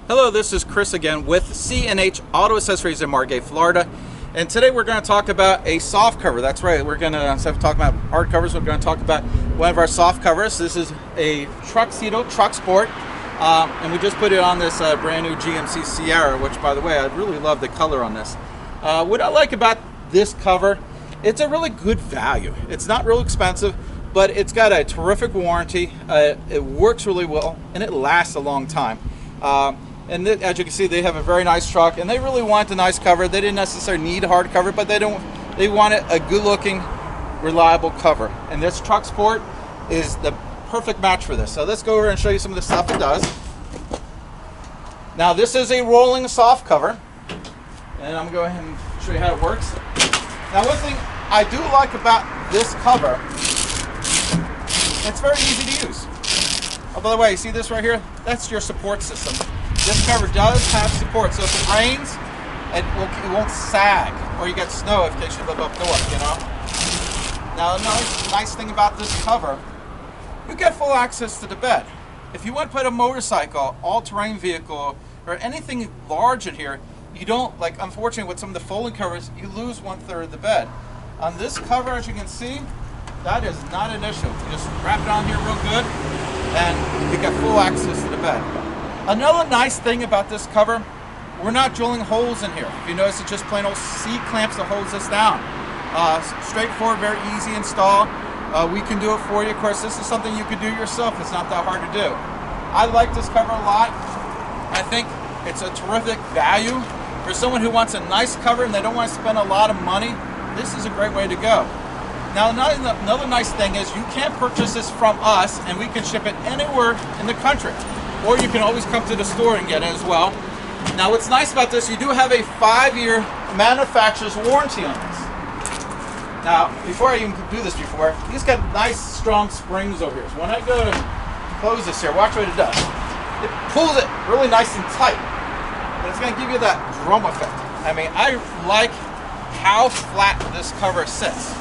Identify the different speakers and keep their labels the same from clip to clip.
Speaker 1: Hello, this is Chris again with C&H Auto Accessories in Margate, Florida. And today we're going to talk about a soft cover. That's right, we're going to, instead of talking about hard covers, we're going to talk about one of our soft covers. This is a Truxedo Truxport. And we just put it on this brand new GMC Sierra, which, by the way, I really love the color on this. What I like about this cover, it's a really good value. It's not real expensive, but it's got a terrific warranty. It works really well, and it lasts a long time. And as you can see, they have a very nice truck, and they really want a nice cover. They didn't necessarily need a hard cover, but they wanted a good-looking, reliable cover. And this Truxport is the perfect match for this. So let's go over and show you some of the stuff it does. Now, this is a rolling soft cover, and I'm going to go ahead and show you how it works. Now, one thing I do like about this cover, it's very easy to use. Oh, by the way, you see this right here? That's your support system. This cover does have support, so if it rains, it won't sag, or you get snow in case you live up north, you know? Now, another nice thing about this cover, you get full access to the bed. If you want to put a motorcycle, all-terrain vehicle, or anything large in here, you don't, like, unfortunately, with some of the folding covers, you lose 1/3 of the bed. On this cover, as you can see, that is not an issue. You just wrap it on here real good, and you get full access to the bed. Another nice thing about this cover, we're not drilling holes in here. If you notice, it's just plain old C-clamps that holds this down. Straightforward, very easy install. We can do it for you. Of course, this is something you could do yourself. It's not that hard to do. I like this cover a lot. I think it's a terrific value. For someone who wants a nice cover and they don't want to spend a lot of money, this is a great way to go. Now, another nice thing is you can purchase this from us, and we can ship it anywhere in the country. Or you can always come to the store and get it as well. Now, what's nice about this, you do have a 5-year manufacturer's warranty on this. Now, before I even do this these got nice, strong springs over here. So when I go to close this here, watch what it does. It pulls it really nice and tight. And it's going to give you that drum effect. I mean, I like how flat this cover sits.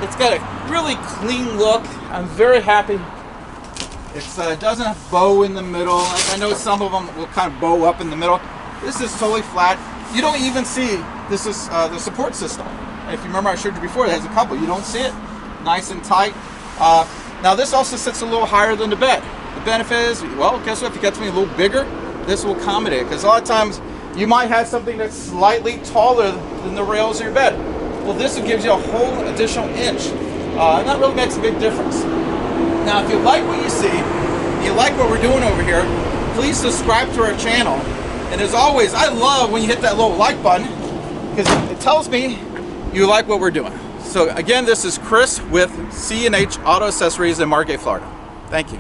Speaker 1: It's got a really clean look. I'm very happy. It doesn't have bow in the middle. I know some of them will kind of bow up in the middle. This is totally flat. You don't even see this is the support system. And if you remember, I showed you before, it has a couple. You don't see it. Nice and tight. Now, this also sits a little higher than the bed. The benefit is, well, guess what? If it gets me a little bigger, this will accommodate. Because a lot of times, you might have something that's slightly taller than the rails of your bed. Well, this gives you a whole additional inch. And that really makes a big difference. Now, if you like what you see, you like what we're doing over here, please subscribe to our channel. And as always, I love when you hit that little like button, because it tells me you like what we're doing. So again, this is Chris with C&H Auto Accessories in Margate, Florida. Thank you.